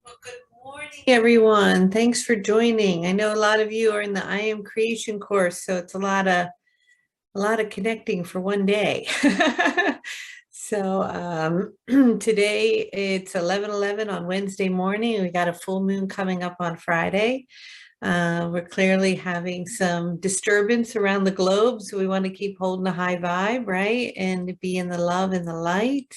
Well, good morning, everyone. Thanks for joining. I know a lot of you are in the I Am Creation course, so it's a lot of connecting for one day. So today it's 11:11 on Wednesday morning. We got a full moon coming up on Friday. We're clearly having some disturbance around the globe, so we want to keep holding a high vibe, right? And be in the love and the light.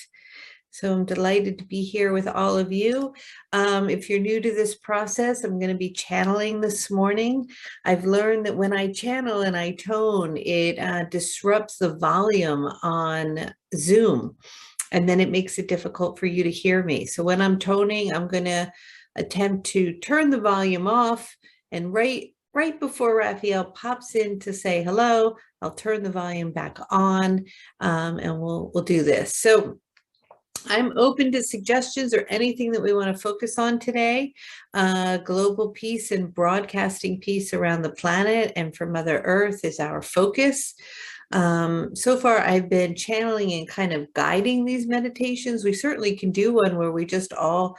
So I'm delighted to be here with all of you. If you're new to this process, I'm going to be channeling this morning. I've learned that when I channel and I tone, it disrupts the volume on Zoom, and then it makes it difficult for you to hear me. So when I'm toning, I'm going to attempt to turn the volume off, and right before Raphael pops in to say hello, I'll turn the volume back on, and we'll do this. So I'm open to suggestions or anything that we want to focus on today. Global peace and broadcasting peace around the planet and for Mother Earth is our focus. So far, I've been channeling and kind of guiding these meditations. We certainly can do one where we just all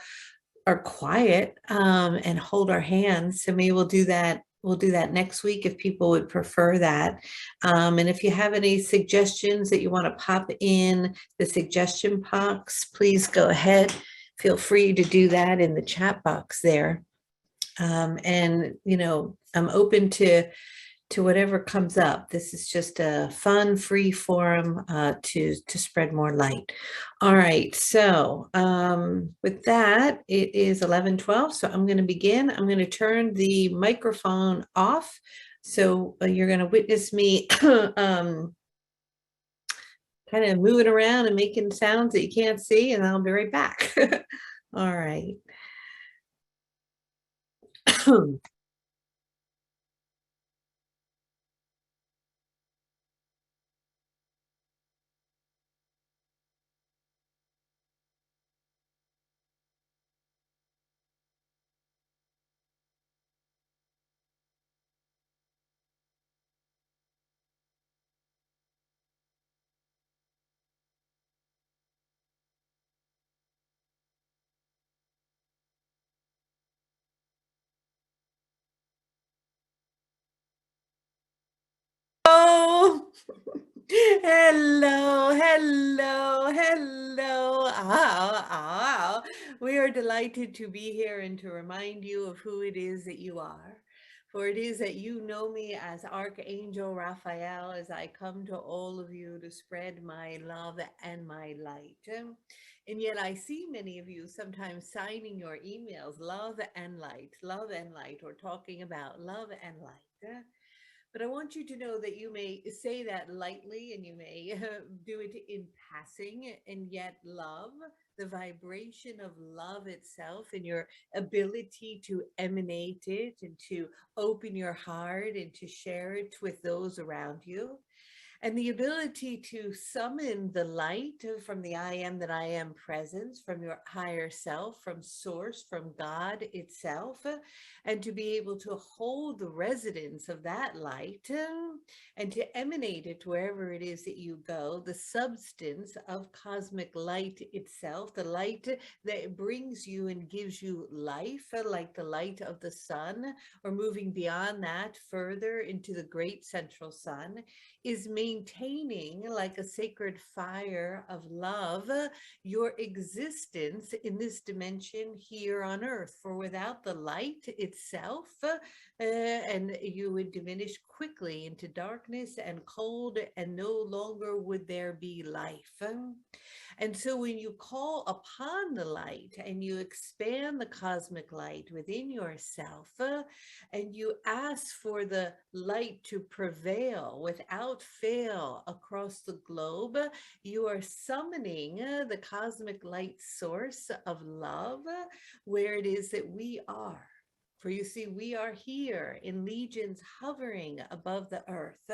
are quiet and hold our hands. So maybe we'll do that. We'll do that next week if people would prefer that. And if you have any suggestions that you want to pop in the suggestion box, please go ahead. Feel free to do that in the chat box there. And, I'm open to whatever comes up. This is just a fun, free forum to spread more light. All right, so with that, it is 11:12, so I'm going to begin. I'm going to turn the microphone off, so you're going to witness me kind of moving around and making sounds that you can't see, and I'll be right back. All right. Oh, hello. We are delighted to be here and to remind you of who it is that you are. For it is that you know me as Archangel Raphael, as I come to all of you to spread my love and my light. And yet I see many of you sometimes signing your emails, love and light, or talking about love and light. But I want you to know that you may say that lightly and you may do it in passing, and yet love, the vibration of love itself, and your ability to emanate it and to open your heart and to share it with those around you, and the ability to summon the light from the I am that I am presence, from your higher self, from source, from God itself, and to be able to hold the resonance of that light and to emanate it wherever it is that you go, the substance of cosmic light itself, the light that brings you and gives you life, like the light of the sun, or moving beyond that further into the great central sun, is maintaining, like a sacred fire of love, your existence in this dimension here on earth. For without the light itself, and you would diminish quickly into darkness and cold, and no longer would there be life. And so when you call upon the light and you expand the cosmic light within yourself, and you ask for the light to prevail without fail across the globe, you are summoning the cosmic light source of love where it is that we are. For you see, we are here in legions hovering above the earth,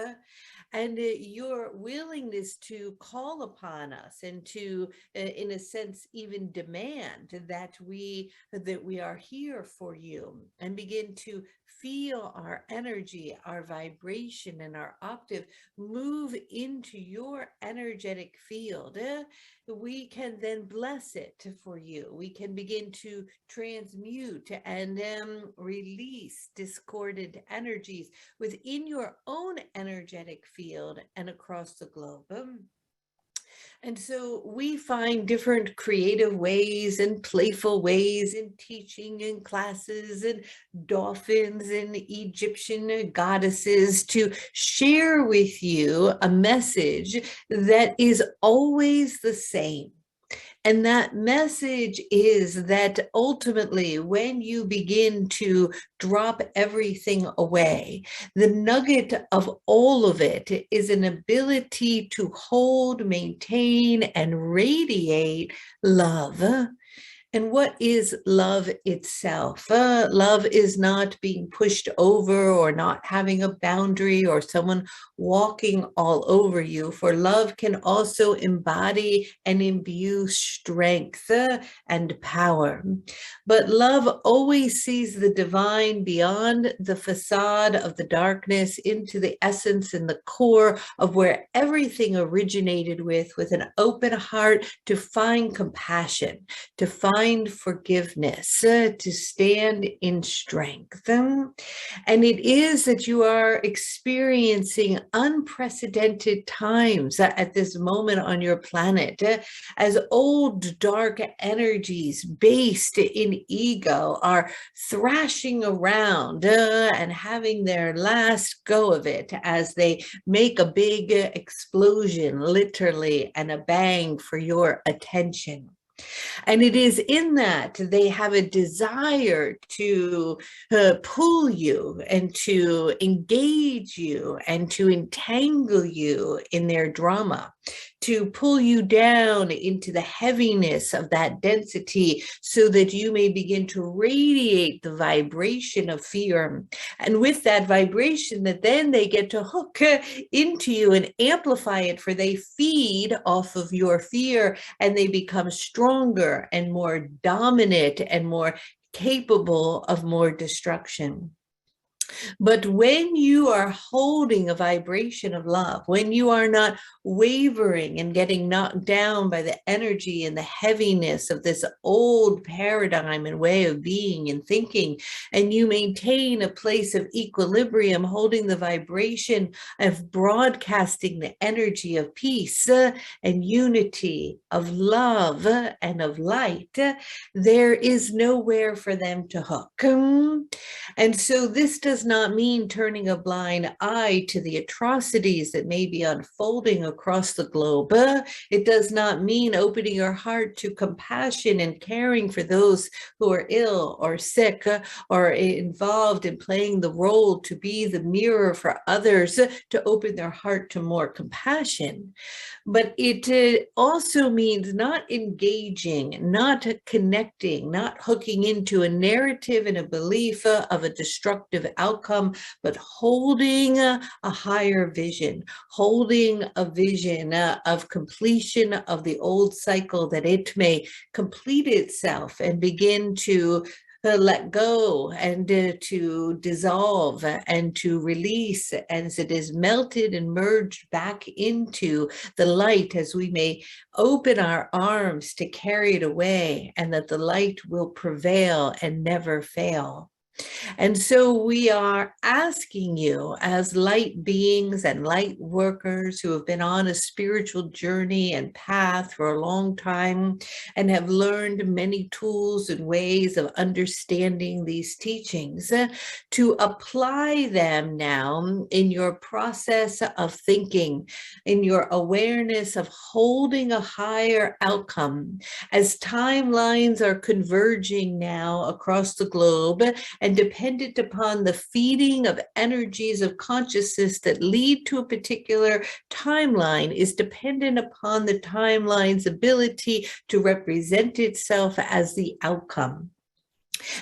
and your willingness to call upon us and to, in a sense, even demand that we are here for you, and begin to feel our energy, our vibration, and our octave move into your energetic field, we can then bless it for you. We can begin to transmute and release discordant energies within your own energetic field and across the globe. And so we find different creative ways and playful ways in teaching and classes and dolphins and Egyptian goddesses to share with you a message that is always the same. And that message is that ultimately, when you begin to drop everything away, the nugget of all of it is an ability to hold, maintain, and radiate love. And what is love itself? Love is not being pushed over or not having a boundary or someone walking all over you. For love can also embody and imbue strength and power. But love always sees the divine beyond the facade of the darkness into the essence and the core of where everything originated with an open heart to find compassion, to find forgiveness, to stand in strength. And it is that you are experiencing unprecedented times at this moment on your planet, as old dark energies based in ego are thrashing around and having their last go of it as they make a big explosion, literally, and a bang for your attention. And it is in that they have a desire to pull you and to engage you and to entangle you in their drama, to pull you down into the heaviness of that density so that you may begin to radiate the vibration of fear. And with that vibration, that then they get to hook into you and amplify it, for they feed off of your fear and they become stronger and more dominant and more capable of more destruction. But when you are holding a vibration of love, when you are not wavering and getting knocked down by the energy and the heaviness of this old paradigm and way of being and thinking, and you maintain a place of equilibrium, holding the vibration of broadcasting the energy of peace and unity, of love and of light, there is nowhere for them to hook. And so this does not mean turning a blind eye to the atrocities that may be unfolding across the globe. It does not mean opening your heart to compassion and caring for those who are ill or sick or involved in playing the role to be the mirror for others, to open their heart to more compassion. But it also means not engaging, not connecting, not hooking into a narrative and a belief of a destructive outcome, but holding a higher vision, holding a vision of completion of the old cycle, that it may complete itself and begin to let go and to dissolve and to release as it is melted and merged back into the light, as we may open our arms to carry it away, and that the light will prevail and never fail. And so we are asking you, as light beings and light workers who have been on a spiritual journey and path for a long time and have learned many tools and ways of understanding these teachings, to apply them now in your process of thinking, in your awareness of holding a higher outcome, as timelines are converging now across the globe and dependent upon the feeding of energies of consciousness that lead to a particular timeline, is dependent upon the timeline's ability to represent itself as the outcome.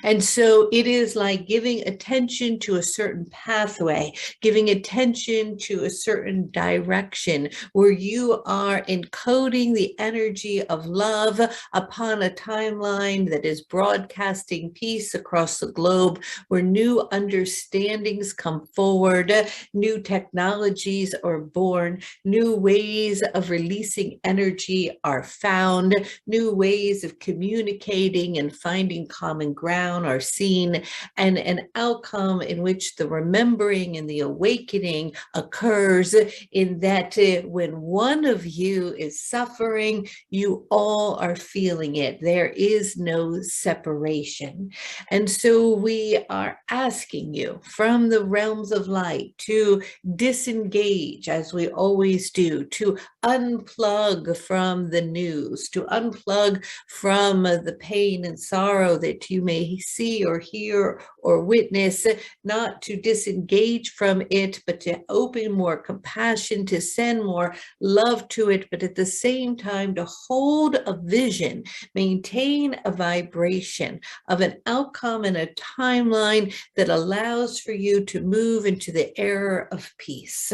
And so it is like giving attention to a certain pathway, giving attention to a certain direction where you are encoding the energy of love upon a timeline that is broadcasting peace across the globe, where new understandings come forward, new technologies are born, new ways of releasing energy are found, new ways of communicating and finding common ground are seen, and an outcome in which the remembering and the awakening occurs, in that when one of you is suffering, you all are feeling it. There is no separation. And so we are asking you from the realms of light to disengage, as we always do, to unplug from the news, to unplug from the pain and sorrow that you may see or hear or witness, not to disengage from it, but to open more compassion, to send more love to it, but at the same time to hold a vision, maintain a vibration of an outcome and a timeline that allows for you to move into the era of peace.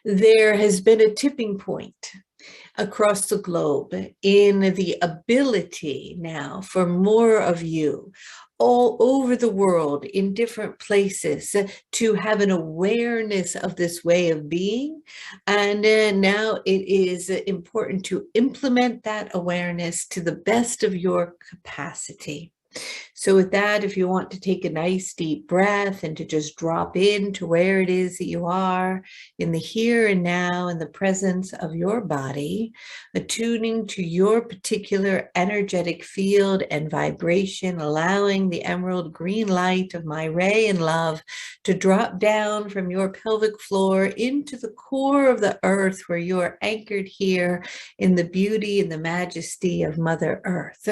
There has been a tipping point across the globe in the ability now for more of you all over the world in different places to have an awareness of this way of being. And now it is important to implement that awareness to the best of your capacity. So with that, if you want to take a nice deep breath and to just drop into where it is that you are in the here and now, in the presence of your body, attuning to your particular energetic field and vibration, allowing the emerald green light of my ray and love to drop down from your pelvic floor into the core of the earth, where you are anchored here in the beauty and the majesty of Mother Earth.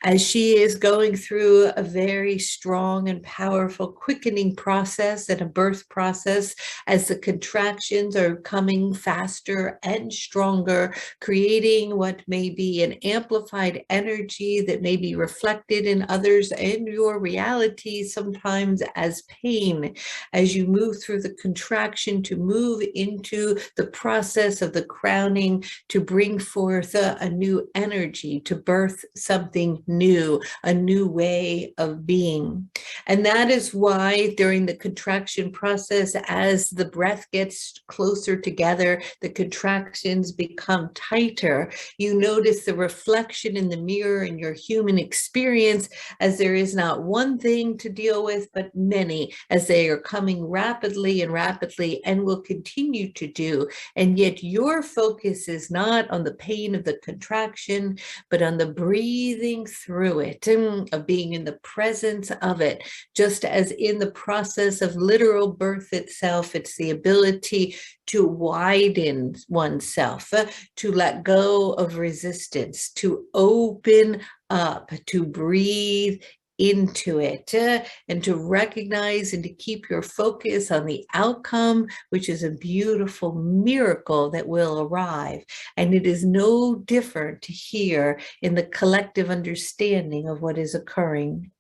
As she is going through a very strong and powerful quickening process and a birth process, as the contractions are coming faster and stronger, creating what may be an amplified energy that may be reflected in others and your reality sometimes as pain, as you move through the contraction to move into the process of the crowning, to bring forth a new energy, to birth something new, a new way of being. And that is why during the contraction process, as the breath gets closer together, the contractions become tighter. You notice the reflection in the mirror in your human experience, as there is not one thing to deal with, but many, as they are coming rapidly and will continue to do. And yet your focus is not on the pain of the contraction, but on the breathing through it, of being in the presence of it. Just as in the process of literal birth itself, it's the ability to widen oneself, to let go of resistance, to open up, to breathe into it, and to recognize and to keep your focus on the outcome, which is a beautiful miracle that will arrive. And it is no different here in the collective understanding of what is occurring.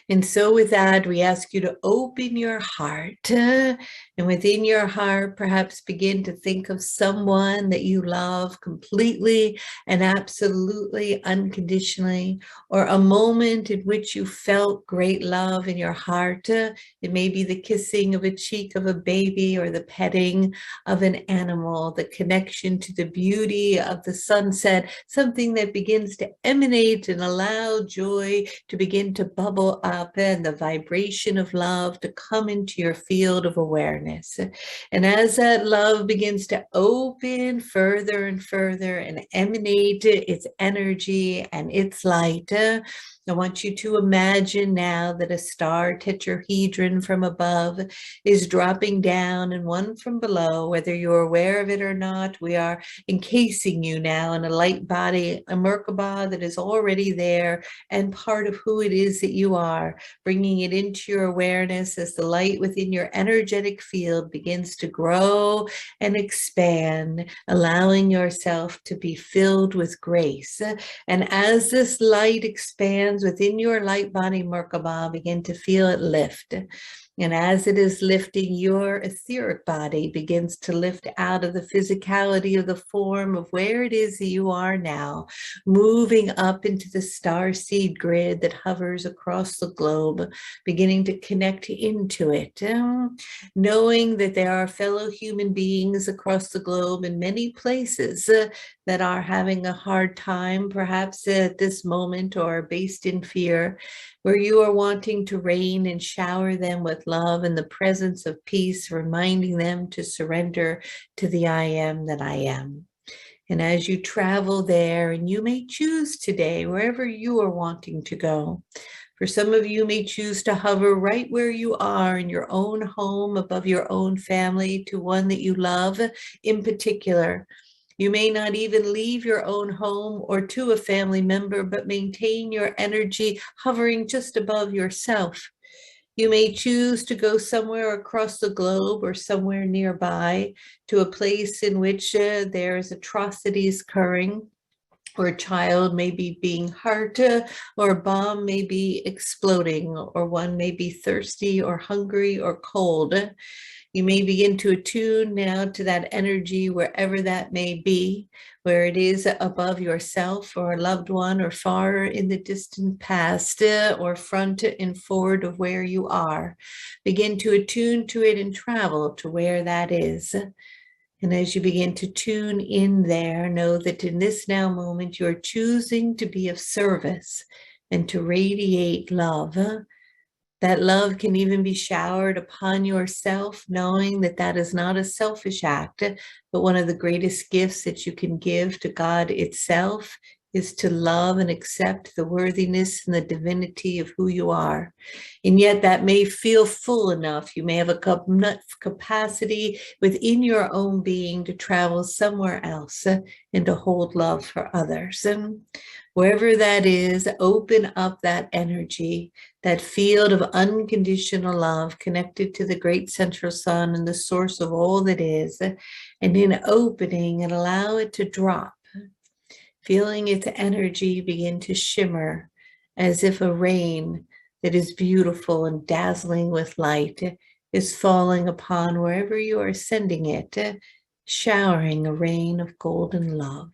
And so with that, we ask you to open your heart, and within your heart, perhaps begin to think of someone that you love completely and absolutely unconditionally, or a moment in which you felt great love in your heart. It may be the kissing of a cheek of a baby, or the petting of an animal, the connection to the beauty of the sunset, something that begins to emanate and allow joy to begin to bubble up, and the vibration of love to come into your field of awareness. And as that love begins to open further and further and emanate its energy and its light, I want you to imagine now that a star tetrahedron from above is dropping down and one from below. Whether you're aware of it or not, we are encasing you now in a light body, a Merkaba that is already there and part of who it is that you are, bringing it into your awareness as the light within your energetic field begins to grow and expand, allowing yourself to be filled with grace. And as this light expands within your light body, Merkaba, begin to feel it lift. And as it is lifting, your etheric body begins to lift out of the physicality of the form of where it is that you are now, moving up into the star seed grid that hovers across the globe, beginning to connect into it, knowing that there are fellow human beings across the globe in many places that are having a hard time, perhaps at this moment, or based in fear, where you are wanting to rain and shower them with love and the presence of peace, reminding them to surrender to the I am that I am. And as you travel there, and you may choose today, wherever you are wanting to go, for some of you may choose to hover right where you are in your own home, above your own family, to one that you love in particular. You may not even leave your own home or to a family member, but maintain your energy hovering just above yourself. You may choose to go somewhere across the globe or somewhere nearby to a place in which there's atrocities occurring, or a child may be being hurt, or a bomb may be exploding, or one may be thirsty or hungry or cold. You may begin to attune now to that energy wherever that may be, where it is above yourself or a loved one, or far in the distant past, or front and forward of where you are. Begin to attune to it and travel to where that is. And as you begin to tune in there, know that in this now moment, you're choosing to be of service and to radiate love. That love can even be showered upon yourself, knowing that that is not a selfish act, but one of the greatest gifts that you can give to God itself is to love and accept the worthiness and the divinity of who you are. And yet that may feel full enough. You may have a capacity within your own being to travel somewhere else and to hold love for others. And wherever that is, open up that energy, that field of unconditional love connected to the great central sun and the source of all that is. And in opening, and allow it to drop, feeling its energy begin to shimmer as if a rain that is beautiful and dazzling with light is falling upon wherever you are sending it, showering a rain of golden love.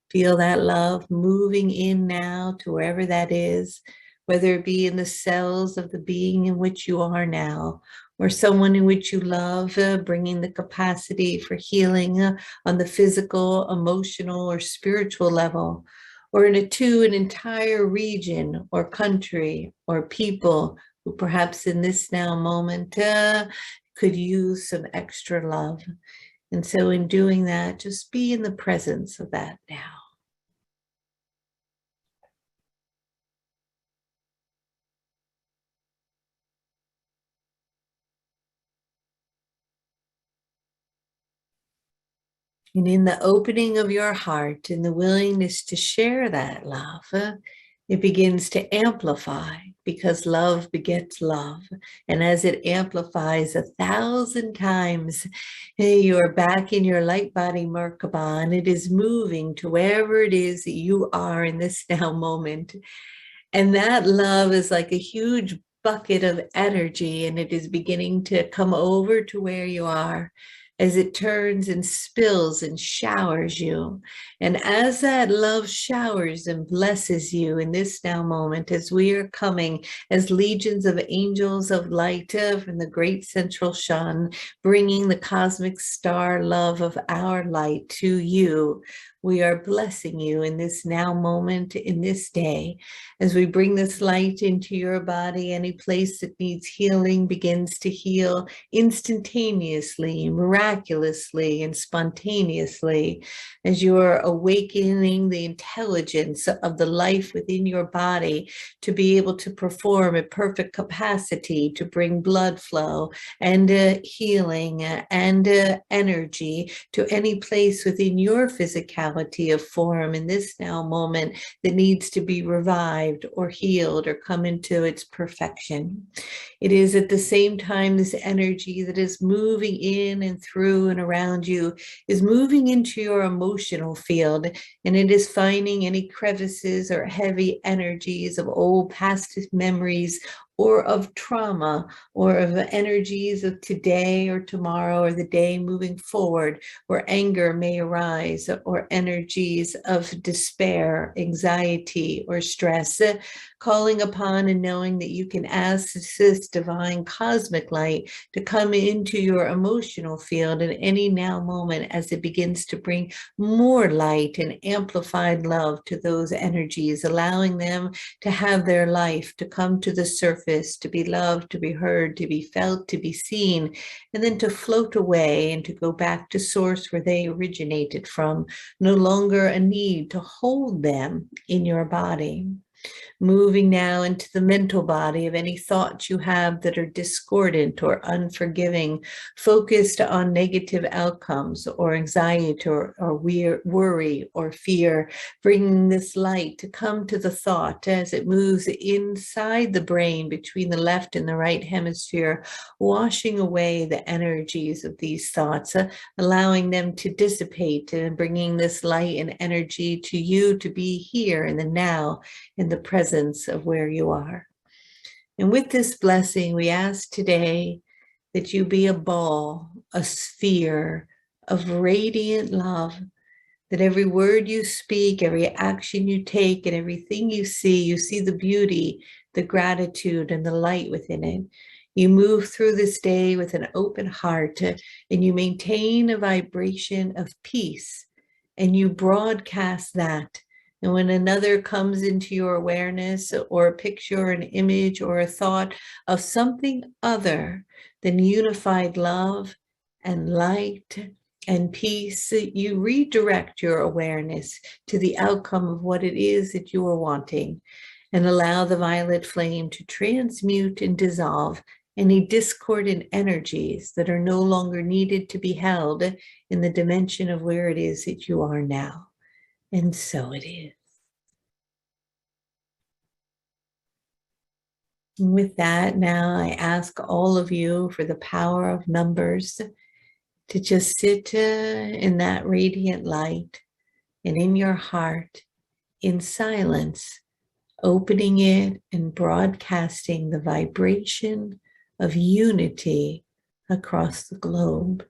Feel that love moving in now to wherever that is, whether it be in the cells of the being in which you are now, or someone in which you love, bringing the capacity for healing on the physical, emotional, or spiritual level, or to an entire region or country or people who perhaps in this now moment could use some extra love. And so in doing that, just be in the presence of that now. And in the opening of your heart and the willingness to share that love, it begins to amplify, because love begets love. And as it amplifies 1,000 times, you are back in your light body, Merkaba, and it is moving to wherever it is that you are in this now moment. And that love is like a huge bucket of energy, and it is beginning to come over to where you are, as it turns and spills and showers you. And as that love showers and blesses you in this now moment, as we are coming as legions of angels of light from the great central sun, bringing the cosmic star love of our light to you, we are blessing you in this now moment, in this day, as we bring this light into your body. Any place that needs healing begins to heal instantaneously, miraculously, miraculously and spontaneously as you are awakening the intelligence of the life within your body to be able to perform at perfect capacity, to bring blood flow and healing and energy to any place within your physicality of form in this now moment that needs to be revived or healed or come into its perfection. It is at the same time this energy that is moving in and through and around you is moving into your emotional field, and it is finding any crevices or heavy energies of old past memories or of trauma or of energies of today or tomorrow or the day moving forward, where anger may arise, or energies of despair, anxiety, or stress, calling upon and knowing that you can ask this divine cosmic light to come into your emotional field at any now moment as it begins to bring more light and amplified love to those energies, allowing them to have their life, to come to the surface, to be loved, to be heard, to be felt, to be seen, and then to float away and to go back to source where they originated from, no longer a need to hold them in your body. Moving now into the mental body of any thoughts you have that are discordant or unforgiving, focused on negative outcomes or anxiety or worry or fear, bringing this light to come to the thought as it moves inside the brain between the left and the right hemisphere, washing away the energies of these thoughts, allowing them to dissipate and bringing this light and energy to you to be here in the now, in the presence of where you are. And with this blessing, we ask today that you be a ball, a sphere of radiant love, that every word you speak, every action you take, and everything you see the beauty, the gratitude, and the light within it. You move through this day with an open heart, and you maintain a vibration of peace, and you broadcast that. And when another comes into your awareness, or a picture, or an image, or a thought of something other than unified love and light and peace, you redirect your awareness to the outcome of what it is that you are wanting, and allow the violet flame to transmute and dissolve any discordant energies that are no longer needed to be held in the dimension of where it is that you are now. And so it is. And with that, now I ask all of you, for the power of numbers, to just sit in that radiant light and in your heart, in silence, opening it and broadcasting the vibration of unity across the globe.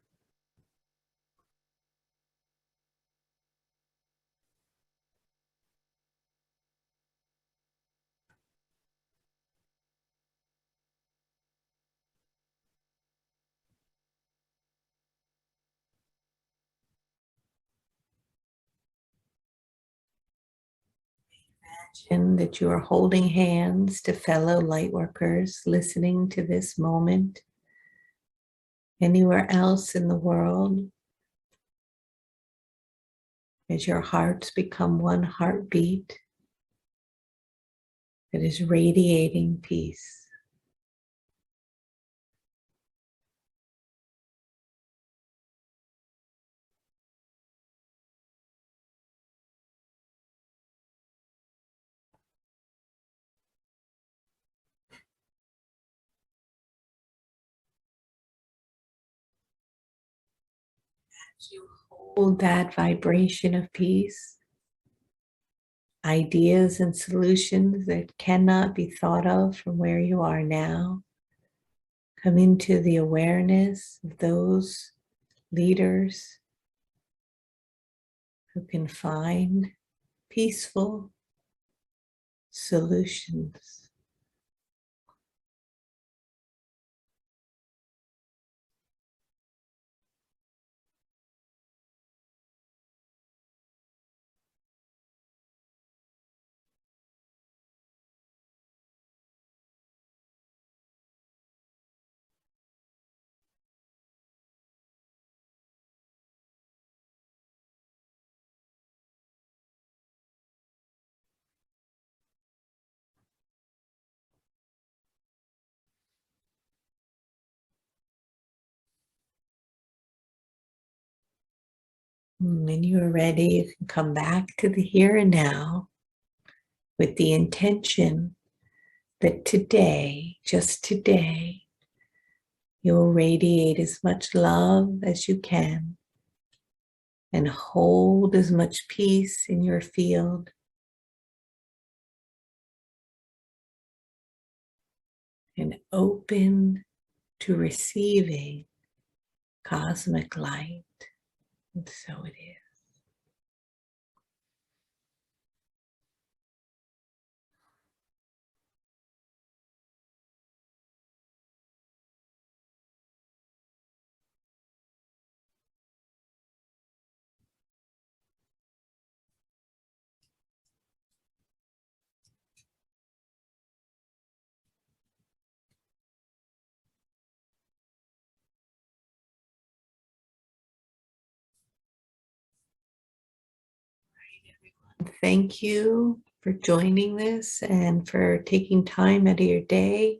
Imagine that you are holding hands to fellow lightworkers listening to this moment. Anywhere else in the world, as your hearts become one heartbeat that is radiating peace. As you hold that vibration of peace, ideas and solutions that cannot be thought of from where you are now come into the awareness of those leaders who can find peaceful solutions. When you are ready, you can come back to the here and now with the intention that today, just today, you'll radiate as much love as you can and hold as much peace in your field. And open to receiving cosmic light. And so it is. Thank you for joining this and for taking time out of your day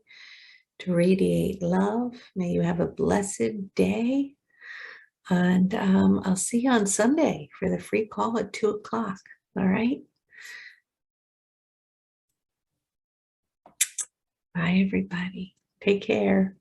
to radiate love. May you have a blessed day. And I'll see you on Sunday for the free call at 2 o'clock. All right. Bye, everybody. Take care.